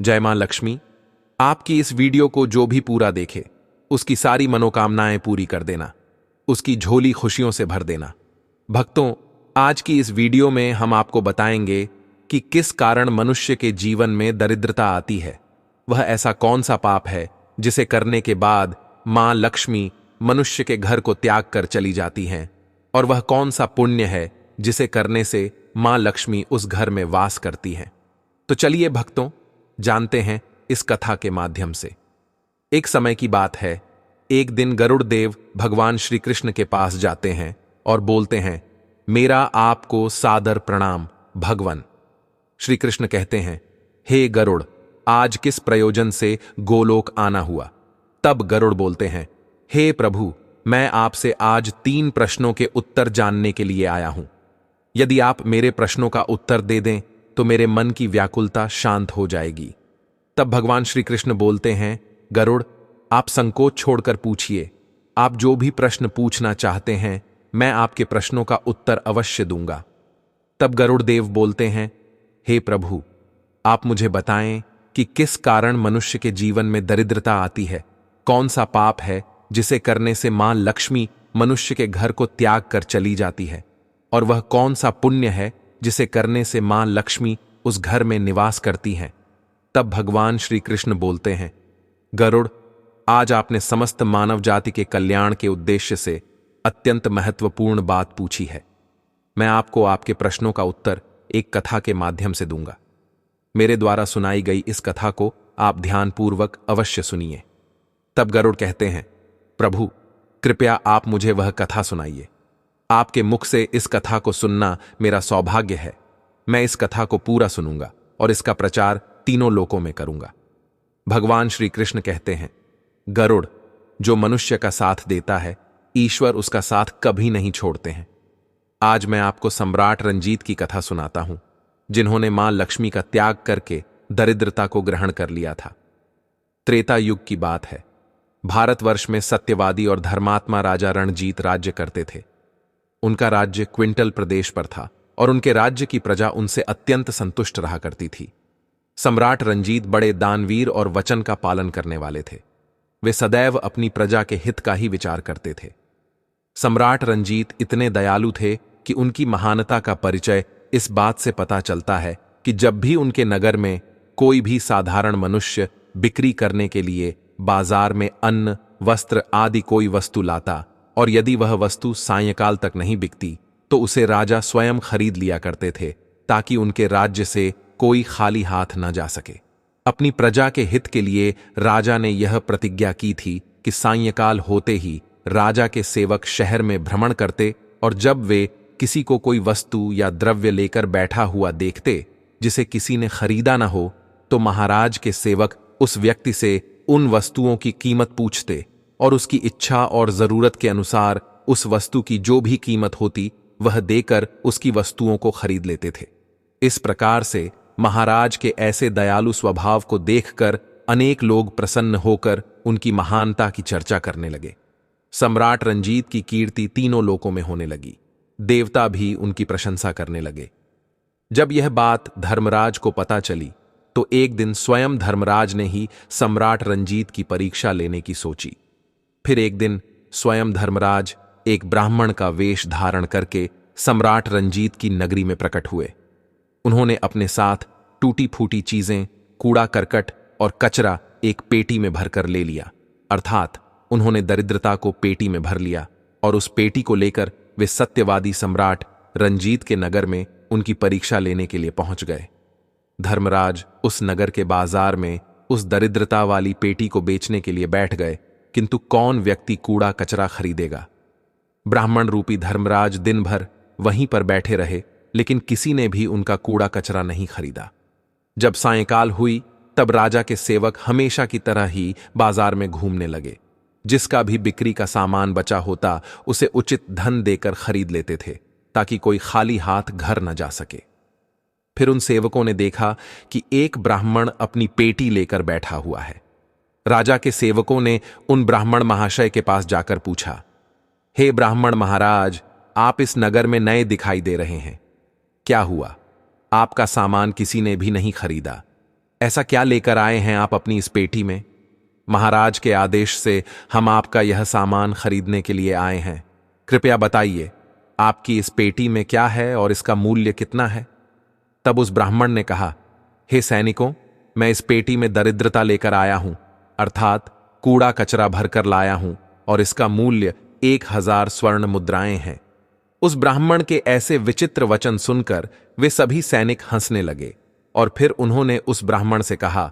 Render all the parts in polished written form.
जय मां लक्ष्मी। आपकी इस वीडियो को जो भी पूरा देखे उसकी सारी मनोकामनाएं पूरी कर देना, उसकी झोली खुशियों से भर देना। भक्तों, आज की इस वीडियो में हम आपको बताएंगे कि किस कारण मनुष्य के जीवन में दरिद्रता आती है। वह ऐसा कौन सा पाप है जिसे करने के बाद मां लक्ष्मी मनुष्य के घर को त्याग कर चली जाती हैं, और वह कौन सा पुण्य है जिसे करने से मां लक्ष्मी उस घर में वास करती हैं। तो चलिए भक्तों, जानते हैं इस कथा के माध्यम से। एक समय की बात है, एक दिन गरुड़ देव भगवान श्री कृष्ण के पास जाते हैं और बोलते हैं, मेरा आपको सादर प्रणाम भगवन। श्री कृष्ण कहते हैं, हे गरुड़, आज किस प्रयोजन से गोलोक आना हुआ। तब गरुड़ बोलते हैं, हे प्रभु, मैं आपसे आज 3 प्रश्नों के उत्तर जानने के लिए आया हूं। यदि आप मेरे प्रश्नों का उत्तर दे दें तो मेरे मन की व्याकुलता शांत हो जाएगी। तब भगवान श्री कृष्ण बोलते हैं, गरुड़, आप संकोच छोड़कर पूछिए। आप जो भी प्रश्न पूछना चाहते हैं मैं आपके प्रश्नों का उत्तर अवश्य दूंगा। तब गरुड़ देव बोलते हैं, हे प्रभु, आप मुझे बताएं कि किस कारण मनुष्य के जीवन में दरिद्रता आती है। कौन सा पाप है जिसे करने से मां लक्ष्मी मनुष्य के घर को त्याग कर चली जाती है, और वह कौन सा पुण्य है जिसे करने से मां लक्ष्मी उस घर में निवास करती हैं। तब भगवान श्री कृष्ण बोलते हैं, गरुड़, आज आपने समस्त मानव जाति के कल्याण के उद्देश्य से अत्यंत महत्वपूर्ण बात पूछी है। मैं आपको आपके प्रश्नों का उत्तर एक कथा के माध्यम से दूंगा। मेरे द्वारा सुनाई गई इस कथा को आप ध्यानपूर्वक अवश्य सुनिए। तब गरुड़ कहते हैं, प्रभु, कृपया आप मुझे वह कथा सुनाइए। आपके मुख से इस कथा को सुनना मेरा सौभाग्य है। मैं इस कथा को पूरा सुनूंगा और इसका प्रचार तीनों लोकों में करूंगा। भगवान श्री कृष्ण कहते हैं, गरुड़, जो मनुष्य का साथ देता है ईश्वर उसका साथ कभी नहीं छोड़ते हैं। आज मैं आपको सम्राट रंजीत की कथा सुनाता हूं, जिन्होंने मां लक्ष्मी का त्याग करके दरिद्रता को ग्रहण कर लिया था। त्रेता युग की बात है। भारतवर्ष में सत्यवादी और धर्मात्मा राजा रणजीत राज्य करते थे। उनका राज्य क्विंटल प्रदेश पर था और उनके राज्य की प्रजा उनसे अत्यंत संतुष्ट रहा करती थी। सम्राट रंजीत बड़े दानवीर और वचन का पालन करने वाले थे। वे सदैव अपनी प्रजा के हित का ही विचार करते थे। सम्राट रंजीत इतने दयालु थे कि उनकी महानता का परिचय इस बात से पता चलता है कि जब भी उनके नगर में कोई भी साधारण मनुष्य बिक्री करने के लिए बाजार में अन्न, वस्त्र आदि कोई वस्तु लाता, और यदि वह वस्तु सायंकाल तक नहीं बिकती तो उसे राजा स्वयं खरीद लिया करते थे, ताकि उनके राज्य से कोई खाली हाथ न जा सके। अपनी प्रजा के हित के लिए राजा ने यह प्रतिज्ञा की थी कि सायंकाल होते ही राजा के सेवक शहर में भ्रमण करते, और जब वे किसी को कोई वस्तु या द्रव्य लेकर बैठा हुआ देखते जिसे किसी ने खरीदा न हो, तो महाराज के सेवक उस व्यक्ति से उन वस्तुओं की कीमत पूछते और उसकी इच्छा और जरूरत के अनुसार उस वस्तु की जो भी कीमत होती वह देकर उसकी वस्तुओं को खरीद लेते थे। इस प्रकार से महाराज के ऐसे दयालु स्वभाव को देखकर अनेक लोग प्रसन्न होकर उनकी महानता की चर्चा करने लगे। सम्राट रंजीत की कीर्ति तीनों लोकों में होने लगी। देवता भी उनकी प्रशंसा करने लगे। जब यह बात धर्मराज को पता चली तो एक दिन स्वयं धर्मराज ने ही सम्राट रंजीत की परीक्षा लेने की सोची। फिर एक दिन स्वयं धर्मराज एक ब्राह्मण का वेश धारण करके सम्राट रंजीत की नगरी में प्रकट हुए। उन्होंने अपने साथ टूटी फूटी चीजें, कूड़ा करकट और कचरा एक पेटी में भरकर ले लिया, अर्थात उन्होंने दरिद्रता को पेटी में भर लिया, और उस पेटी को लेकर वे सत्यवादी सम्राट रंजीत के नगर में उनकी परीक्षा लेने के लिए पहुंच गए। धर्मराज उस नगर के बाजार में उस दरिद्रता वाली पेटी को बेचने के लिए बैठ गए, किंतु कौन व्यक्ति कूड़ा कचरा खरीदेगा। ब्राह्मण रूपी धर्मराज दिन भर वहीं पर बैठे रहे, लेकिन किसी ने भी उनका कूड़ा कचरा नहीं खरीदा। जब सायंकाल हुई तब राजा के सेवक हमेशा की तरह ही बाजार में घूमने लगे। जिसका भी बिक्री का सामान बचा होता उसे उचित धन देकर खरीद लेते थे, ताकि कोई खाली हाथ घर न जा सके। फिर उन सेवकों ने देखा कि एक ब्राह्मण अपनी पेटी लेकर बैठा हुआ है। राजा के सेवकों ने उन ब्राह्मण महाशय के पास जाकर पूछा, हे ब्राह्मण महाराज, आप इस नगर में नए दिखाई दे रहे हैं, क्या हुआ? आपका सामान किसी ने भी नहीं खरीदा। ऐसा क्या लेकर आए हैं आप अपनी इस पेटी में? महाराज के आदेश से हम आपका यह सामान खरीदने के लिए आए हैं। कृपया बताइए, आपकी इस पेटी में क्या है और इसका मूल्य कितना है? तब उस ब्राह्मण ने कहा, हे सैनिकों, मैं इस पेटी में दरिद्रता लेकर आया हूं, अर्थात कूड़ा कचरा भरकर लाया हूं, और इसका मूल्य 1000 स्वर्ण मुद्राएं हैं। उस ब्राह्मण के ऐसे विचित्र वचन सुनकर वे सभी सैनिक हंसने लगे और फिर उन्होंने उस ब्राह्मण से कहा,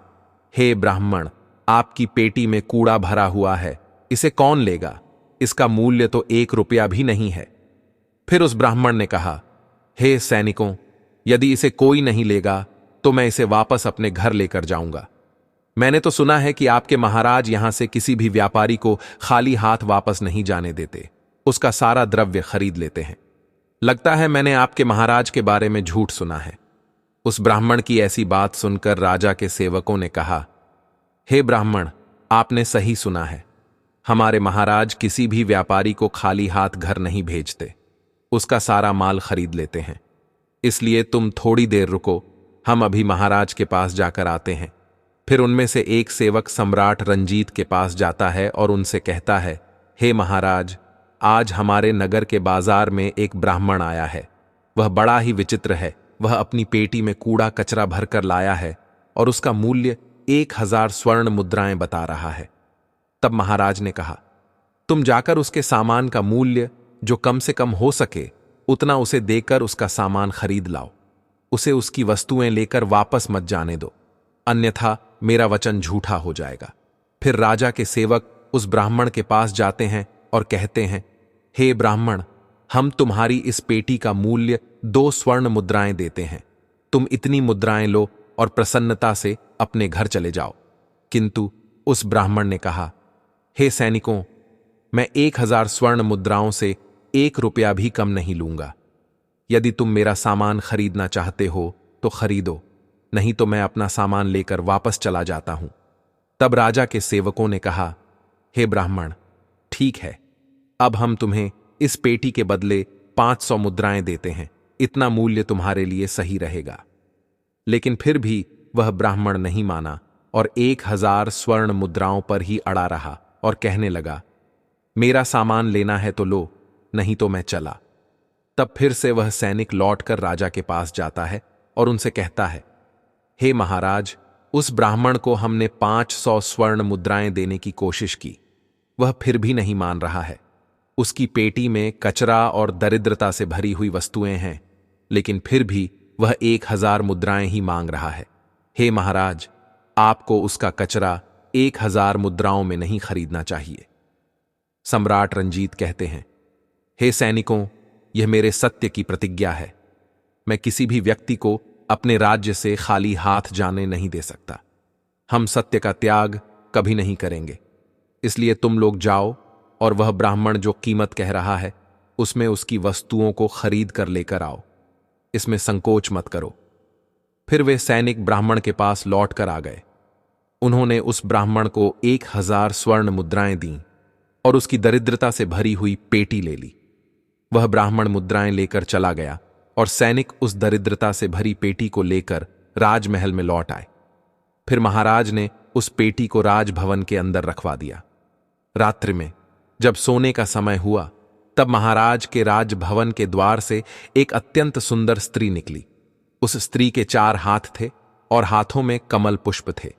हे ब्राह्मण, आपकी पेटी में कूड़ा भरा हुआ है, इसे कौन लेगा? इसका मूल्य तो 1 रुपया भी नहीं है। फिर उस ब्राह्मण ने कहा, हे सैनिकों, यदि इसे कोई नहीं लेगा तो मैं इसे वापस अपने घर लेकर जाऊंगा। मैंने तो सुना है कि आपके महाराज यहां से किसी भी व्यापारी को खाली हाथ वापस नहीं जाने देते, उसका सारा द्रव्य खरीद लेते हैं। लगता है मैंने आपके महाराज के बारे में झूठ सुना है। उस ब्राह्मण की ऐसी बात सुनकर राजा के सेवकों ने कहा, हे ब्राह्मण, आपने सही सुना है। हमारे महाराज किसी भी व्यापारी को खाली हाथ घर नहीं भेजते, उसका सारा माल खरीद लेते हैं। इसलिए तुम थोड़ी देर रुको, हम अभी महाराज के पास जाकर आते हैं। फिर उनमें से एक सेवक सम्राट रंजीत के पास जाता है और उनसे कहता है, हे महाराज, आज हमारे नगर के बाजार में एक ब्राह्मण आया है। वह बड़ा ही विचित्र है। वह अपनी पेटी में कूड़ा कचरा भरकर लाया है और उसका मूल्य 1000 स्वर्ण मुद्राएं बता रहा है। तब महाराज ने कहा, तुम जाकर उसके सामान का मूल्य जो कम से कम हो सके उतना उसे देकर उसका सामान खरीद लाओ। उसे उसकी वस्तुएं लेकर वापस मत जाने दो, अन्यथा मेरा वचन झूठा हो जाएगा। फिर राजा के सेवक उस ब्राह्मण के पास जाते हैं और कहते हैं, हे ब्राह्मण, हम तुम्हारी इस पेटी का मूल्य 2 स्वर्ण मुद्राएं देते हैं। तुम इतनी मुद्राएं लो और प्रसन्नता से अपने घर चले जाओ। किंतु उस ब्राह्मण ने कहा, हे सैनिकों, मैं 1000 स्वर्ण मुद्राओं से 1 रुपया भी कम नहीं लूंगा। यदि तुम मेरा सामान खरीदना चाहते हो तो खरीदो, नहीं तो मैं अपना सामान लेकर वापस चला जाता हूं। तब राजा के सेवकों ने कहा, हे ब्राह्मण, ठीक है, अब हम तुम्हें इस पेटी के बदले 500 मुद्राएं देते हैं। इतना मूल्य तुम्हारे लिए सही रहेगा। लेकिन फिर भी वह ब्राह्मण नहीं माना और 1000 स्वर्ण मुद्राओं पर ही अड़ा रहा और कहने लगा, मेरा सामान लेना है तो लो, नहीं तो मैं चला। तब फिर से वह सैनिक लौटकर राजा के पास जाता है और उनसे कहता है, हे महाराज, उस ब्राह्मण को हमने 500 स्वर्ण मुद्राएं देने की कोशिश की, वह फिर भी नहीं मान रहा है। उसकी पेटी में कचरा और दरिद्रता से भरी हुई वस्तुएं हैं, लेकिन फिर भी वह 1000 मुद्राएं ही मांग रहा है। हे महाराज, आपको उसका कचरा 1000 मुद्राओं में नहीं खरीदना चाहिए। सम्राट रंजीत कहते हैं, हे सैनिकों, यह मेरे सत्य की प्रतिज्ञा है। मैं किसी भी व्यक्ति को अपने राज्य से खाली हाथ जाने नहीं दे सकता। हम सत्य का त्याग कभी नहीं करेंगे। इसलिए तुम लोग जाओ और वह ब्राह्मण जो कीमत कह रहा है उसमें उसकी वस्तुओं को खरीद कर लेकर आओ। इसमें संकोच मत करो। फिर वे सैनिक ब्राह्मण के पास लौट कर आ गए। उन्होंने उस ब्राह्मण को 1000 स्वर्ण मुद्राएं दीं और उसकी दरिद्रता से भरी हुई पेटी ले ली। वह ब्राह्मण मुद्राएं लेकर चला गया और सैनिक उस दरिद्रता से भरी पेटी को लेकर राजमहल में लौट आए। फिर महाराज ने उस पेटी को राजभवन के अंदर रखवा दिया। रात्रि में जब सोने का समय हुआ तब महाराज के राजभवन के द्वार से एक अत्यंत सुंदर स्त्री निकली। उस स्त्री के 4 हाथ थे और हाथों में कमल पुष्प थे।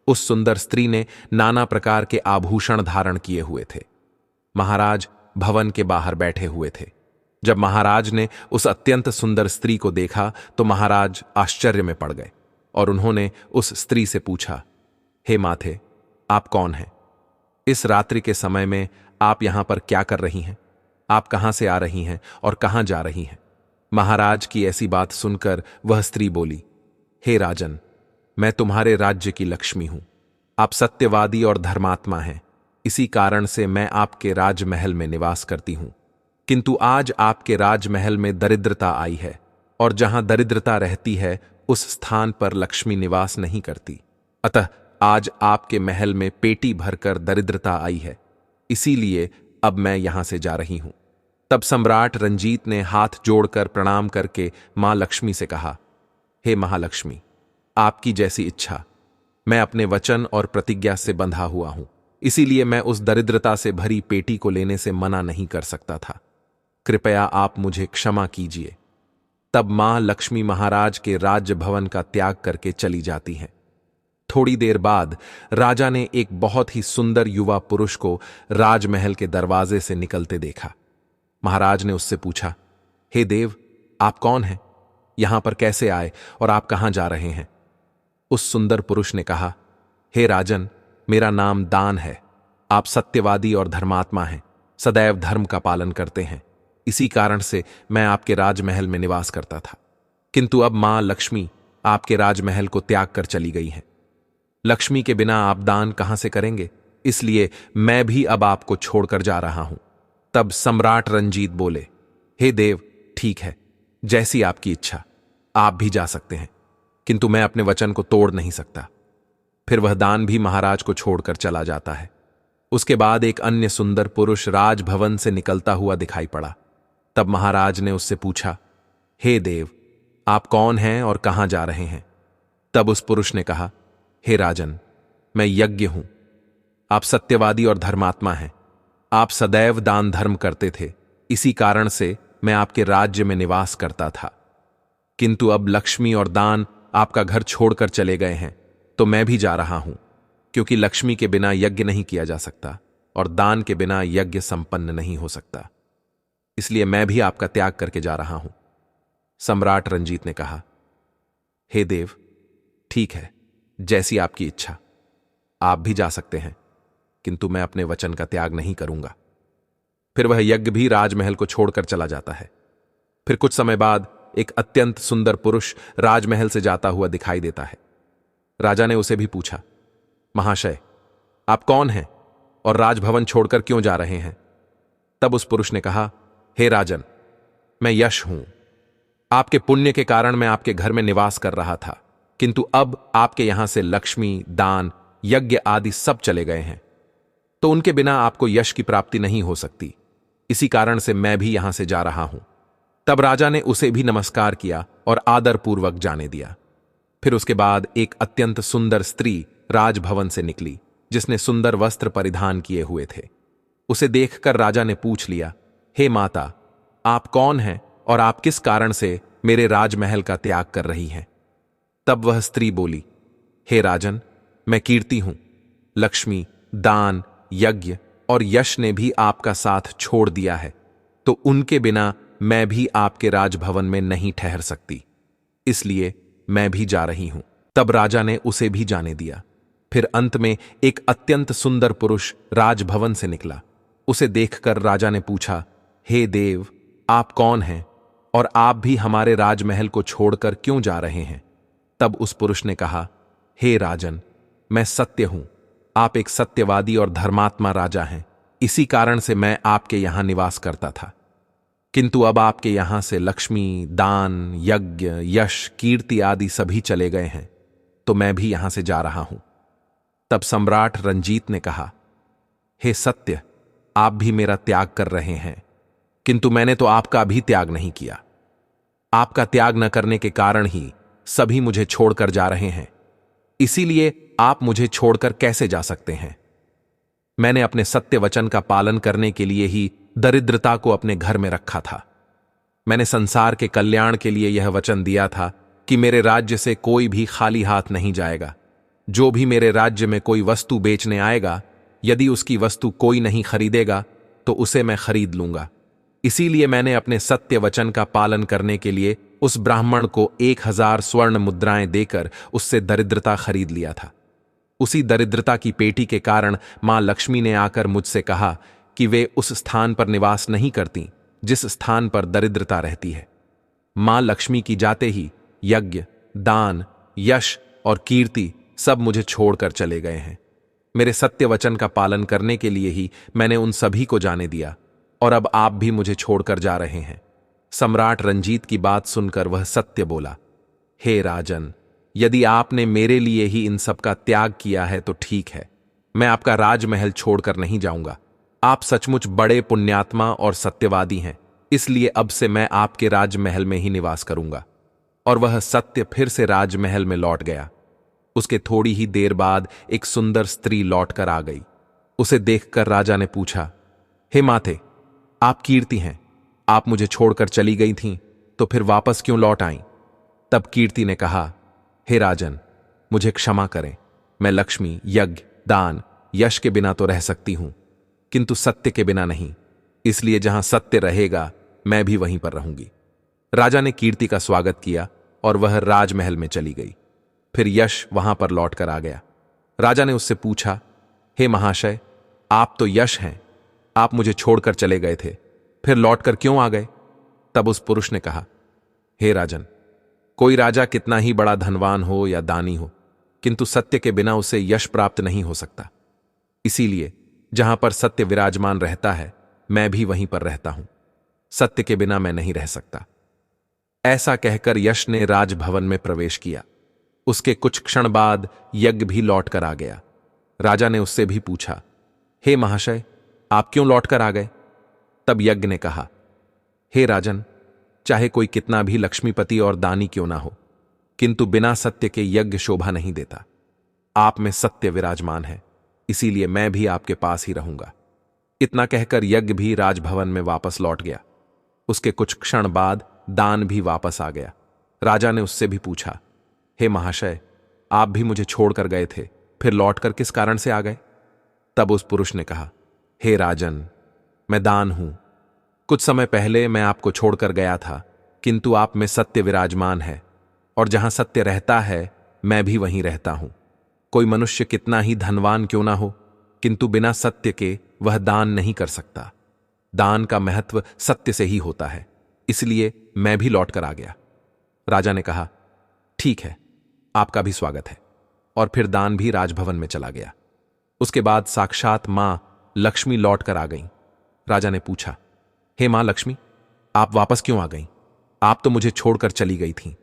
उस सुंदर स्त्री ने नाना प्रकार के आभूषण धारण किए हुए थे। महाराज भवन के बाहर बैठे हुए थे। जब महाराज ने उस अत्यंत सुंदर स्त्री को देखा तो महाराज आश्चर्य में पड़ गए और उन्होंने उस स्त्री से पूछा, हे माथे, आप कौन हैं? इस रात्रि के समय में आप यहां पर क्या कर रही हैं? आप कहां से आ रही हैं और कहां जा रही हैं? महाराज की ऐसी बात सुनकर वह स्त्री बोली, हे राजन, मैं तुम्हारे राज्य की लक्ष्मी हूं। आप सत्यवादी और धर्मात्मा हैं, इसी कारण से मैं आपके राजमहल में निवास करती हूं। किंतु आज आपके राजमहल में दरिद्रता आई है और जहां दरिद्रता रहती है उस स्थान पर लक्ष्मी निवास नहीं करती। अतः आज आपके महल में पेटी भरकर दरिद्रता आई है, इसीलिए अब मैं यहां से जा रही हूं। तब सम्राट रंजीत ने हाथ जोड़कर प्रणाम करके मां लक्ष्मी से कहा, हे महालक्ष्मी, आपकी जैसी इच्छा, मैं अपने वचन और प्रतिज्ञा से बंधा हुआ हूं, इसीलिए मैं उस दरिद्रता से भरी पेटी को लेने से मना नहीं कर सकता था। कृपया आप मुझे क्षमा कीजिए। तब मां लक्ष्मी महाराज के राज्य भवन का त्याग करके चली जाती हैं। थोड़ी देर बाद राजा ने एक बहुत ही सुंदर युवा पुरुष को राजमहल के दरवाजे से निकलते देखा। महाराज ने उससे पूछा, हे देव, आप कौन हैं? यहां पर कैसे आए और आप कहां जा रहे हैं? उस सुंदर पुरुष ने कहा, हे राजन, मेरा नाम दान है। आप सत्यवादी और धर्मात्मा हैं, सदैव धर्म का पालन करते हैं। इसी कारण से मैं आपके राजमहल में निवास करता था, किंतु अब मां लक्ष्मी आपके राजमहल को त्याग कर चली गई हैं। लक्ष्मी के बिना आप दान कहां से करेंगे, इसलिए मैं भी अब आपको छोड़कर जा रहा हूं। तब सम्राट रंजीत बोले, हे देव, ठीक है, जैसी आपकी इच्छा, आप भी जा सकते हैं, किंतु मैं अपने वचन को तोड़ नहीं सकता। फिर वह दान भी महाराज को छोड़कर चला जाता है। उसके बाद एक अन्य सुंदर पुरुष राजभवन से निकलता हुआ दिखाई पड़ा। तब महाराज ने उससे पूछा, हे देव, आप कौन हैं और कहां जा रहे हैं? तब उस पुरुष ने कहा, हे राजन, मैं यज्ञ हूं। आप सत्यवादी और धर्मात्मा हैं। आप सदैव दान धर्म करते थे, इसी कारण से मैं आपके राज्य में निवास करता था। किंतु अब लक्ष्मी और दान आपका घर छोड़कर चले गए हैं, तो मैं भी जा रहा हूं, क्योंकि लक्ष्मी के बिना यज्ञ नहीं किया जा सकता और दान के बिना यज्ञ संपन्न नहीं हो सकता। इसलिए मैं भी आपका त्याग करके जा रहा हूं। सम्राट रंजीत ने कहा, हे देव, ठीक है, जैसी आपकी इच्छा, आप भी जा सकते हैं, किंतु मैं अपने वचन का त्याग नहीं करूंगा। फिर वह यज्ञ भी राजमहल को छोड़कर चला जाता है। फिर कुछ समय बाद एक अत्यंत सुंदर पुरुष राजमहल से जाता हुआ दिखाई देता है। राजा ने उसे भी पूछा, महाशय, आप कौन हैं और राजभवन छोड़कर क्यों जा रहे हैं? तब उस पुरुष ने कहा, हे राजन, मैं यश हूं। आपके पुण्य के कारण मैं आपके घर में निवास कर रहा था, किंतु अब आपके यहां से लक्ष्मी, दान, यज्ञ आदि सब चले गए हैं, तो उनके बिना आपको यश की प्राप्ति नहीं हो सकती। इसी कारण से मैं भी यहां से जा रहा हूं। तब राजा ने उसे भी नमस्कार किया और आदरपूर्वक जाने दिया। फिर उसके बाद एक अत्यंत सुंदर स्त्री राजभवन से निकली, जिसने सुंदर वस्त्र परिधान किए हुए थे। उसे देखकर राजा ने पूछ लिया, हे माता, आप कौन हैं और आप किस कारण से मेरे राजमहल का त्याग कर रही हैं? तब वह स्त्री बोली, हे राजन, मैं कीर्ति हूं। लक्ष्मी, दान, यज्ञ और यश ने भी आपका साथ छोड़ दिया है, तो उनके बिना मैं भी आपके राजभवन में नहीं ठहर सकती, इसलिए मैं भी जा रही हूं। तब राजा ने उसे भी जाने दिया। फिर अंत में एक अत्यंत सुंदर पुरुष राजभवन से निकला। उसे देखकर राजा ने पूछा, हे देव, आप कौन हैं और आप भी हमारे राजमहल को छोड़कर क्यों जा रहे हैं? तब उस पुरुष ने कहा, हे राजन, मैं सत्य हूं। आप एक सत्यवादी और धर्मात्मा राजा हैं, इसी कारण से मैं आपके यहां निवास करता था, किंतु अब आपके यहां से लक्ष्मी, दान, यज्ञ, यश, कीर्ति आदि सभी चले गए हैं, तो मैं भी यहां से जा रहा हूं। तब सम्राट रंजीत ने कहा, हे सत्य, आप भी मेरा त्याग कर रहे हैं, किंतु मैंने तो आपका भी त्याग नहीं किया। आपका त्याग न करने के कारण ही सभी मुझे छोड़कर जा रहे हैं, इसीलिए आप मुझे छोड़कर कैसे जा सकते हैं? मैंने अपने सत्य वचन का पालन करने के लिए ही दरिद्रता को अपने घर में रखा था। मैंने संसार के कल्याण के लिए यह वचन दिया था कि मेरे राज्य से कोई भी खाली हाथ नहीं जाएगा। जो भी मेरे राज्य में कोई वस्तु बेचने आएगा, यदि उसकी वस्तु कोई नहीं खरीदेगा तो उसे मैं खरीद लूंगा। इसीलिए मैंने अपने सत्य वचन का पालन करने के लिए उस ब्राह्मण को 1000 स्वर्ण मुद्राएं देकर उससे दरिद्रता खरीद लिया था। उसी दरिद्रता की पेटी के कारण मां लक्ष्मी ने आकर मुझसे कहा कि वे उस स्थान पर निवास नहीं करती जिस स्थान पर दरिद्रता रहती है। मां लक्ष्मी की जाते ही यज्ञ, दान, यश और कीर्ति सब मुझे छोड़कर चले गए हैं। मेरे सत्य वचन का पालन करने के लिए ही मैंने उन सभी को जाने दिया, और अब आप भी मुझे छोड़कर जा रहे हैं। सम्राट रंजीत की बात सुनकर वह सत्य बोला, हे राजन, यदि आपने मेरे लिए ही इन सब का त्याग किया है तो ठीक है, मैं आपका राजमहल छोड़कर नहीं जाऊंगा। आप सचमुच बड़े पुण्यात्मा और सत्यवादी हैं, इसलिए अब से मैं आपके राजमहल में ही निवास करूंगा। और वह सत्य फिर से राजमहल में लौट गया। उसके थोड़ी ही देर बाद एक सुंदर स्त्री लौटकर आ गई। उसे देखकर राजा ने पूछा, हे माते, आप कीर्ति हैं, आप मुझे छोड़कर चली गई थीं, तो फिर वापस क्यों लौट आईं? तब कीर्ति ने कहा, हे राजन, मुझे क्षमा करें, मैं लक्ष्मी, यज्ञ, दान, यश के बिना तो रह सकती हूं, किंतु सत्य के बिना नहीं, इसलिए जहां सत्य रहेगा मैं भी वहीं पर रहूंगी। राजा ने कीर्ति का स्वागत किया और वह राजमहल में चली गई। फिर यश वहां पर लौटकर आ गया। राजा ने उससे पूछा, हे महाशय, आप तो यश हैं, आप मुझे छोड़कर चले गए थे, फिर लौटकर क्यों आ गए? तब उस पुरुष ने कहा, हे राजन, कोई राजा कितना ही बड़ा धनवान हो या दानी हो, किंतु सत्य के बिना उसे यश प्राप्त नहीं हो सकता। इसीलिए जहां पर सत्य विराजमान रहता है मैं भी वहीं पर रहता हूं, सत्य के बिना मैं नहीं रह सकता। ऐसा कहकर यश ने राजभवन में प्रवेश किया। उसके कुछ क्षण बाद यज्ञ भी लौटकर आ गया। राजा ने उससे भी पूछा, हे महाशय, आप क्यों लौटकर आ गए? तब यज्ञ ने कहा, हे राजन, चाहे कोई कितना भी लक्ष्मीपति और दानी क्यों ना हो, किंतु बिना सत्य के यज्ञ शोभा नहीं देता। आप में सत्य विराजमान है, इसीलिए मैं भी आपके पास ही रहूंगा। इतना कहकर यज्ञ भी राजभवन में वापस लौट गया। उसके कुछ क्षण बाद दान भी वापस आ गया। राजा ने उससे भी पूछा, हे महाशय, आप भी मुझे छोड़कर गए थे, फिर लौटकर किस कारण से आ गए? तब उस पुरुष ने कहा, हे राजन, मैं दान हूं। कुछ समय पहले मैं आपको छोड़कर गया था, किंतु आप में सत्य विराजमान है, और जहां सत्य रहता है मैं भी वहीं रहता हूं। कोई मनुष्य कितना ही धनवान क्यों ना हो, किंतु बिना सत्य के वह दान नहीं कर सकता। दान का महत्व सत्य से ही होता है, इसलिए मैं भी लौटकर आ गया। राजा ने कहा, ठीक है, आपका भी स्वागत है, और फिर दान भी राजभवन में चला गया। उसके बाद साक्षात मां लक्ष्मी लौटकर आ गईं। राजा ने पूछा, हे मां लक्ष्मी, आप वापस क्यों आ गईं? आप तो मुझे छोड़कर चली गई थीं।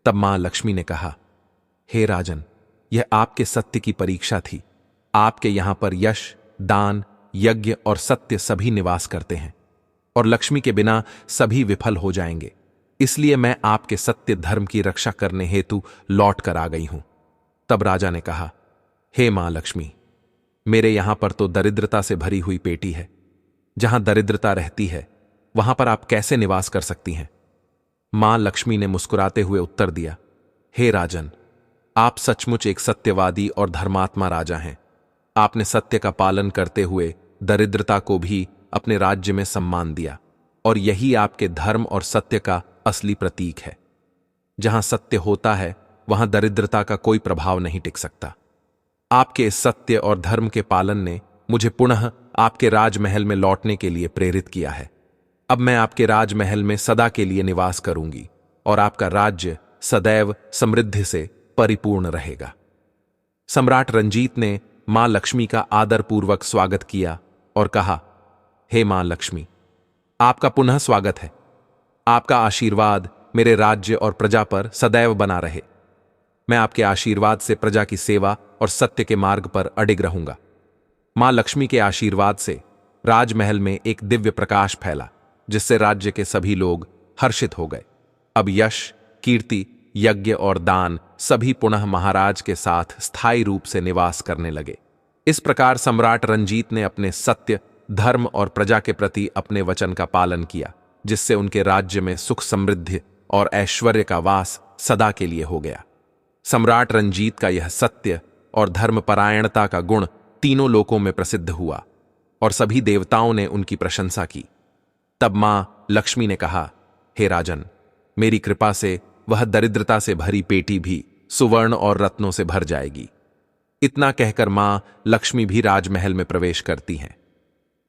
तब मां लक्ष्मी ने कहा, हे राजन, यह आपके सत्य की परीक्षा थी। आपके यहां पर यश, दान, यज्ञ और सत्य सभी निवास करते हैं, और लक्ष्मी के बिना सभी विफल हो जाएंगे। इसलिए मैं आपके सत्य धर्म की रक्षा करने हेतु लौट कर आ गई हूं। तब राजा ने कहा, हे मां लक्ष्मी, मेरे यहां पर तो दरिद्रता से भरी हुई पेटी है। जहां दरिद्रता रहती है वहां पर आप कैसे निवास कर सकती हैं? मां लक्ष्मी ने मुस्कुराते हुए उत्तर दिया, हे राजन, आप सचमुच एक सत्यवादी और धर्मात्मा राजा हैं। आपने सत्य का पालन करते हुए दरिद्रता को भी अपने राज्य में सम्मान दिया, और यही आपके धर्म और सत्य का असली प्रतीक है। जहां सत्य होता है वहां दरिद्रता का कोई प्रभाव नहीं टिक सकता। आपके इस सत्य और धर्म के पालन ने मुझे पुनः आपके राजमहल में लौटने के लिए प्रेरित किया है। अब मैं आपके राजमहल में सदा के लिए निवास करूंगी, और आपका राज्य सदैव समृद्धि से परिपूर्ण रहेगा। सम्राट रंजीत ने मां लक्ष्मी का आदरपूर्वक स्वागत किया और कहा, हे मां लक्ष्मी, आपका पुनः स्वागत है। आपका आशीर्वाद मेरे राज्य और प्रजा पर सदैव बना रहे। मैं आपके आशीर्वाद से प्रजा की सेवा और सत्य के मार्ग पर अडिग रहूंगा। मां लक्ष्मी के आशीर्वाद से राजमहल में एक दिव्य प्रकाश फैला, जिससे राज्य के सभी लोग हर्षित हो गए। अब यश, कीर्ति, यज्ञ और दान सभी पुनः महाराज के साथ स्थायी रूप से निवास करने लगे। इस प्रकार सम्राट रंजीत ने अपने सत्य, धर्म और प्रजा के प्रति अपने वचन का पालन किया, जिससे उनके राज्य में सुख, समृद्धि और ऐश्वर्य का वास सदा के लिए हो गया। सम्राट रंजीत का यह सत्य और धर्मपरायणता का गुण तीनों लोकों में प्रसिद्ध हुआ, और सभी देवताओं ने उनकी प्रशंसा की। तब मां लक्ष्मी ने कहा, हे राजन, मेरी कृपा से वह दरिद्रता से भरी पेटी भी सुवर्ण और रत्नों से भर जाएगी। इतना कहकर मां लक्ष्मी भी राजमहल में प्रवेश करती हैं।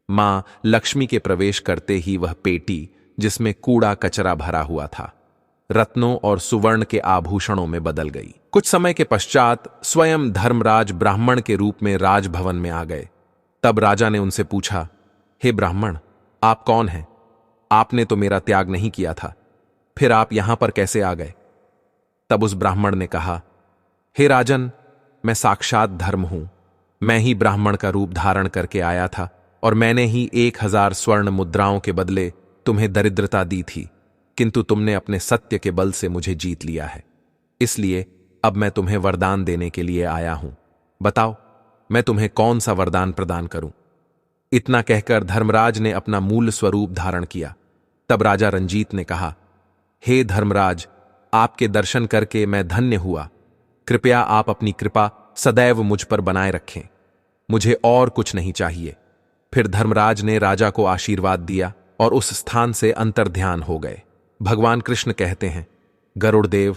मां लक्ष्मी के प्रवेश करते ही वह पेटी, जिसमें कूड़ा कचरा भरा हुआ था, रत्नों और सुवर्ण के आभूषणों में बदल गई। कुछ समय के पश्चात स्वयं धर्मराज ब्राह्मण के रूप में राजभवन में आ गए। तब राजा ने उनसे पूछा, हे ब्राह्मण, आप कौन हैं? आपने तो मेरा त्याग नहीं किया था, फिर आप यहां पर कैसे आ गए? तब उस ब्राह्मण ने कहा, हे राजन, मैं साक्षात धर्म हूं। मैं ही ब्राह्मण का रूप धारण करके आया था, और मैंने ही 1000 स्वर्ण मुद्राओं के बदले तुम्हें दरिद्रता दी थी, किंतु तुमने अपने सत्य के बल से मुझे जीत लिया है। इसलिए अब मैं तुम्हें वरदान देने के लिए आया हूं। बताओ, मैं तुम्हें कौन सा वरदान प्रदान करूं? इतना कहकर धर्मराज ने अपना मूल स्वरूप धारण किया। तब राजा रंजीत ने कहा, हे धर्मराज, आपके दर्शन करके मैं धन्य हुआ। कृपया आप अपनी कृपा सदैव मुझ पर बनाए रखें। मुझे और कुछ नहीं चाहिए। फिर धर्मराज ने राजा को आशीर्वाद दिया और उस स्थान से अंतर्ध्यान हो गए। भगवान कृष्ण कहते हैं, गरुड़देव,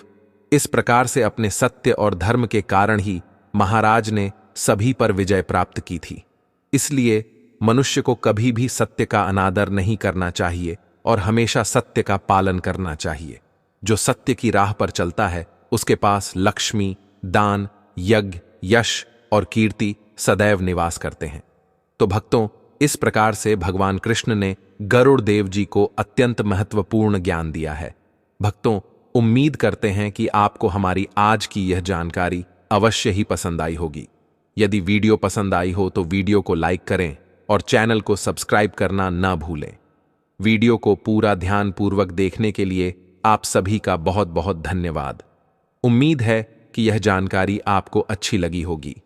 इस प्रकार से अपने सत्य और धर्म के कारण ही महाराज ने सभी पर विजय प्राप्त की थी। इसलिए मनुष्य को कभी भी सत्य का अनादर नहीं करना चाहिए और हमेशा सत्य का पालन करना चाहिए। जो सत्य की राह पर चलता है उसके पास लक्ष्मी, दान, यज्ञ, यश और कीर्ति सदैव निवास करते हैं। तो भक्तों, इस प्रकार से भगवान कृष्ण ने गरुड़ देव जी को अत्यंत महत्वपूर्ण ज्ञान दिया है। भक्तों, उम्मीद करते हैं कि आपको हमारी आज की यह जानकारी अवश्य ही पसंद आई होगी। यदि वीडियो पसंद आई हो तो वीडियो को लाइक करें और चैनल को सब्सक्राइब करना न भूलें। वीडियो को पूरा ध्यानपूर्वक देखने के लिए आप सभी का बहुत बहुत धन्यवाद। उम्मीद है कि यह जानकारी आपको अच्छी लगी होगी।